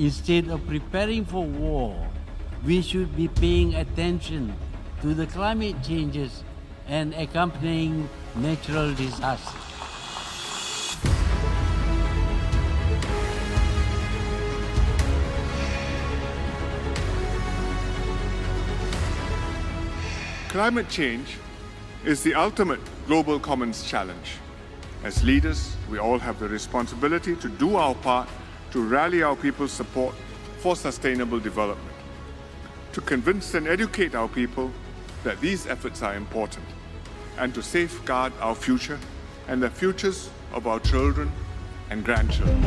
Instead of preparing for war, we should be paying attention to the climate changes and accompanying natural disasters. Climate change is the ultimate global commons challenge. As leaders, we all have the responsibility to do our part to rally our people's support for sustainable development, to convince and educate our people that these efforts are important, and to safeguard our future and the futures of our children and grandchildren.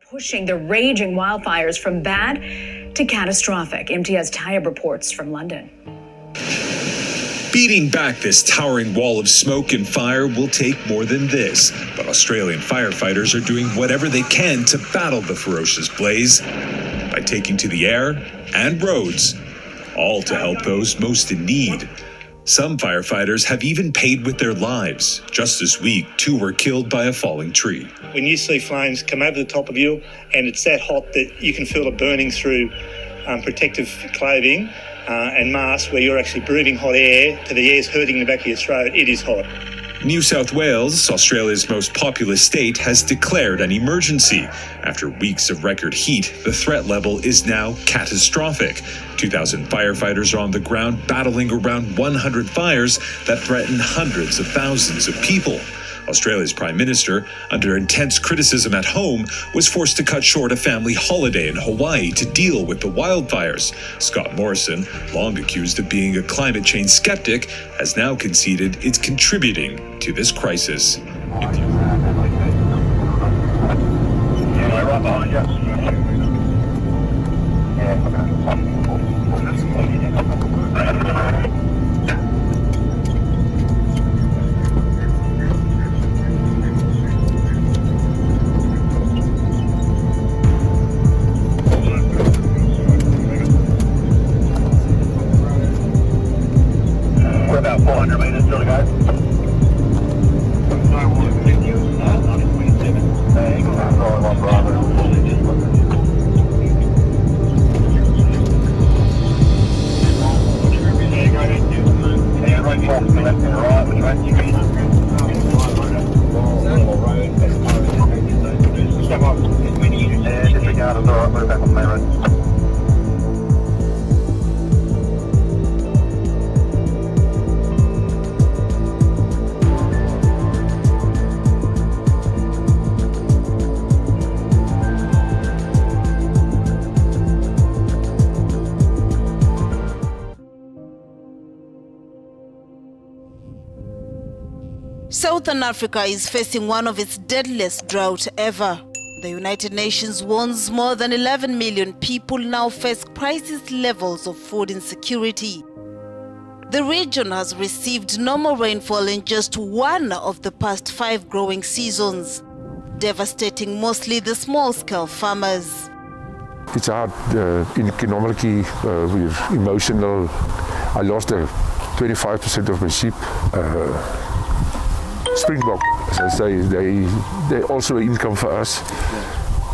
Pushing the raging wildfires from bad to catastrophic. MTS Tayyab reports from London. Beating back this towering wall of smoke and fire will take more than this, but Australian firefighters are doing whatever they can to battle the ferocious blaze by taking to the air and roads, all to help those most in need. Some firefighters have even paid with their lives. Just this week, 2 were killed by a falling tree. When you see flames come over the top of you and it's that hot that you can feel it burning through protective clothing and masks where you're actually breathing hot air to the air's hurting the back of your throat, it is hot. New South Wales, Australia's most populous state, has declared an emergency. After weeks of record heat, the threat level is now catastrophic. 2,000 firefighters are on the ground battling around 100 fires that threaten hundreds of thousands of people. Australia's Prime Minister, under intense criticism at home, was forced to cut short a family holiday in Hawaii to deal with the wildfires. Scott Morrison, long accused of being a climate change skeptic, has now conceded it's contributing to this crisis. We're about 400 meters, still to go. Southern Africa is facing one of its deadliest droughts ever. The United Nations warns more than 11 million people now face crisis levels of food insecurity. The region has received no more rainfall in just one of the past 5 growing seasons, devastating mostly the small-scale farmers. It's hard, economically, emotional. I lost 25% of my sheep. Springbok, as I say, they're also an income for us.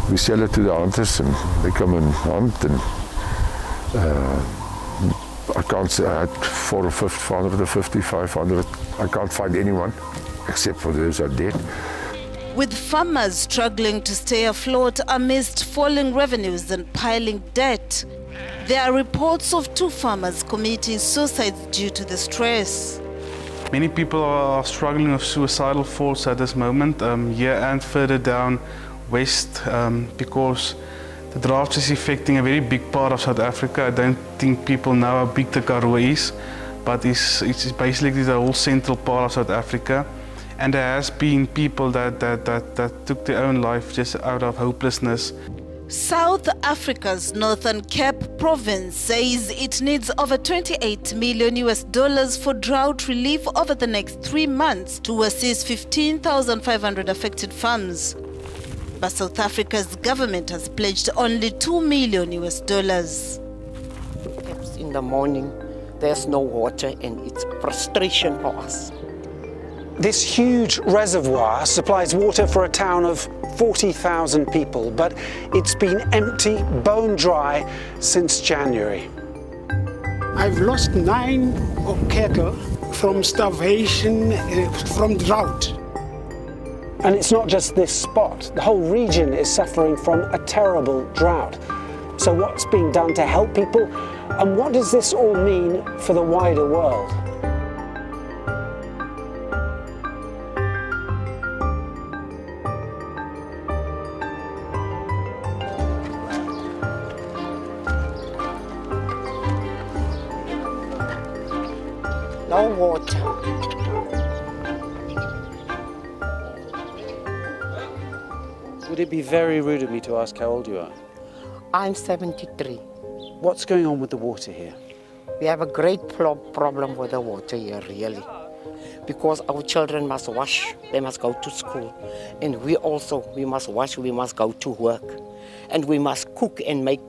We sell it to the hunters and they come and hunt. And I can't say I had 450, 500. I can't find anyone except for those who are dead. With farmers struggling to stay afloat amidst falling revenues and piling debt, there are reports of 2 farmers committing suicide due to the stress. Many people are struggling with suicidal thoughts at this moment, here and further down west, because the drought is affecting a very big part of South Africa. I don't think people know how big the Karoo is, but it's basically the whole central part of South Africa. And there has been people that took their own life just out of hopelessness. South Africa's Northern Cape province says it needs over $28 million for drought relief over the next 3 months to assist 15,500 affected farms. But South Africa's government has pledged only $2 million. In the morning, there's no water and it's frustration for us. This huge reservoir supplies water for a town of 40,000 people, but it's been empty, bone dry since January. I've lost 9 cattle from starvation, from drought. And it's not just this spot. The whole region is suffering from a terrible drought. So what's being done to help people? And what does this all mean for the wider world? No water. Would it be very rude of me to ask how old you are? I'm 73. What's going on with the water here? We have a great problem with the water here, really. Because our children must wash, they must go to school. And we must wash, we must go to work. And we must cook and make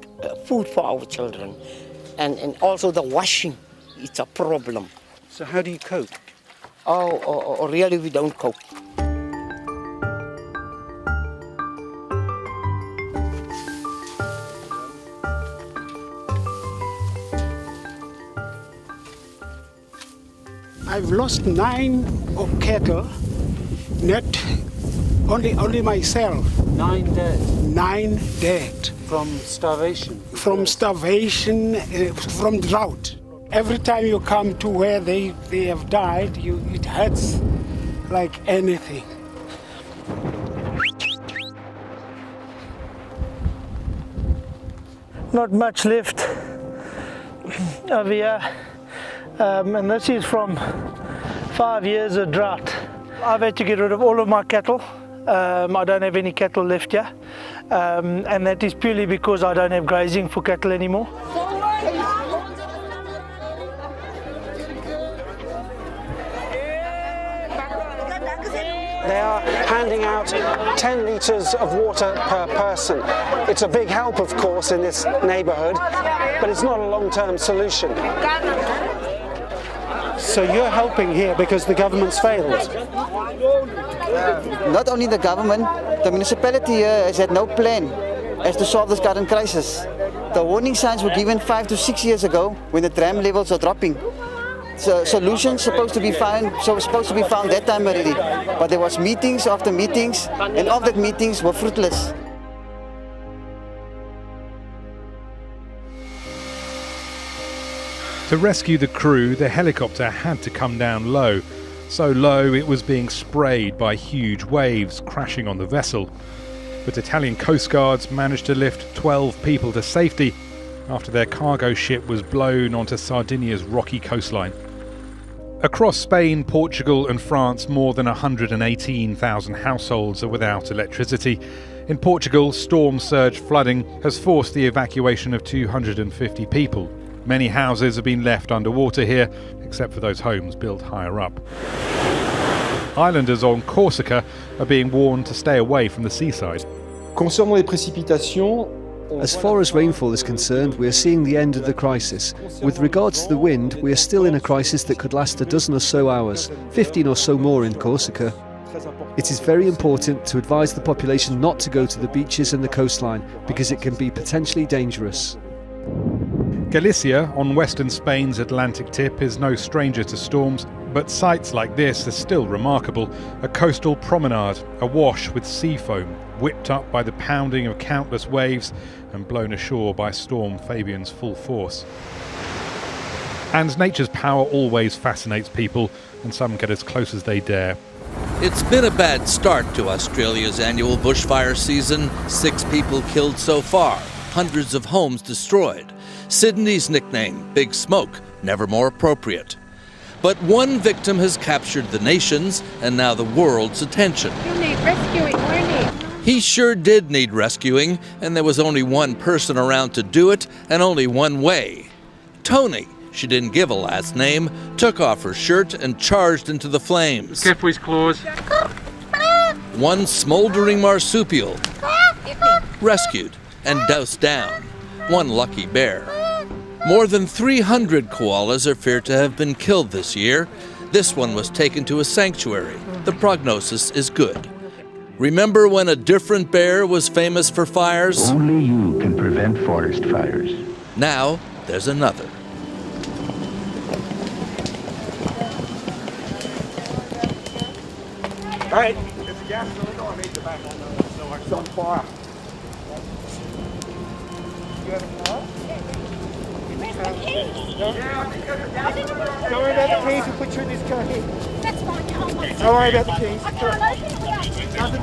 food for our children. And also the washing, it's a problem. So how do you cope? Really we don't cope. I've lost 9 cattle, not only myself. 9 dead? 9 dead. From starvation? From starvation, from drought. Every time you come to where they have died, it hurts like anything. Not much left over here, and this is from 5 years of drought. I've had to get rid of all of my cattle. I don't have any cattle left here, and that is purely because I don't have grazing for cattle anymore. They are handing out 10 litres of water per person. It's a big help, of course, in this neighbourhood, but it's not a long-term solution. So you're helping here because the government's failed? Not only the government, the municipality here has had no plan as to solve this current crisis. The warning signs were given 5 to 6 years ago when the dam levels are dropping. So solutions supposed to be found that time already, but there was meetings after meetings, and all that meetings were fruitless. To rescue the crew, the helicopter had to come down low, so low it was being sprayed by huge waves crashing on the vessel. But Italian Coast Guards managed to lift 12 people to safety after their cargo ship was blown onto Sardinia's rocky coastline. Across Spain, Portugal and France, more than 118,000 households are without electricity. In Portugal, storm surge flooding has forced the evacuation of 250 people. Many houses have been left underwater here, except for those homes built higher up. Islanders on Corsica are being warned to stay away from the seaside. Concernant les précipitations, as far as rainfall is concerned, we are seeing the end of the crisis. With regards to the wind, we are still in a crisis that could last a dozen or so hours, 15 or so more in Corsica. It is very important to advise the population not to go to the beaches and the coastline, because it can be potentially dangerous. Galicia, on western Spain's Atlantic tip, is no stranger to storms, but sights like this are still remarkable. A coastal promenade, awash with sea foam, whipped up by the pounding of countless waves and blown ashore by Storm Fabian's full force. And nature's power always fascinates people, and some get as close as they dare. It's been a bad start to Australia's annual bushfire season. 6 people killed so far, hundreds of homes destroyed. Sydney's nickname, Big Smoke, never more appropriate. But one victim has captured the nation's and now the world's attention. You need rescuing, Ernie. He sure did need rescuing, and there was only one person around to do it, and only one way. Tony, she didn't give a last name, took off her shirt and charged into the flames. Careful his claws. One smoldering marsupial rescued and doused down. One lucky bear. More than 300 koalas are feared to have been killed this year. This one was taken to a sanctuary. The prognosis is good. Remember when a different bear was famous for fires? Only you can prevent forest fires. Now there's another. Hey, it's a gas cylinder. I need the back on the so it's on fire. You have a car? Don't worry about the keys, we'll put you in this car here. That's fine, don't worry about the keys. Nothing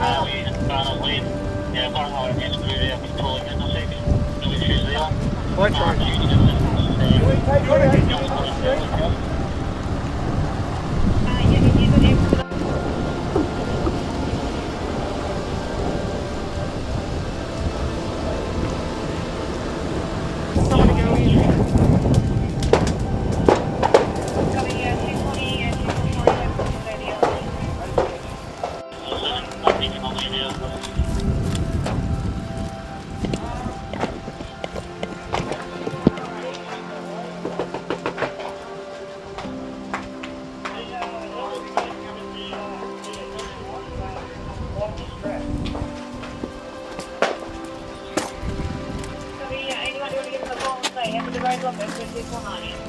Anyone want to give them a call and say, have a good ride, love it, 51 on you.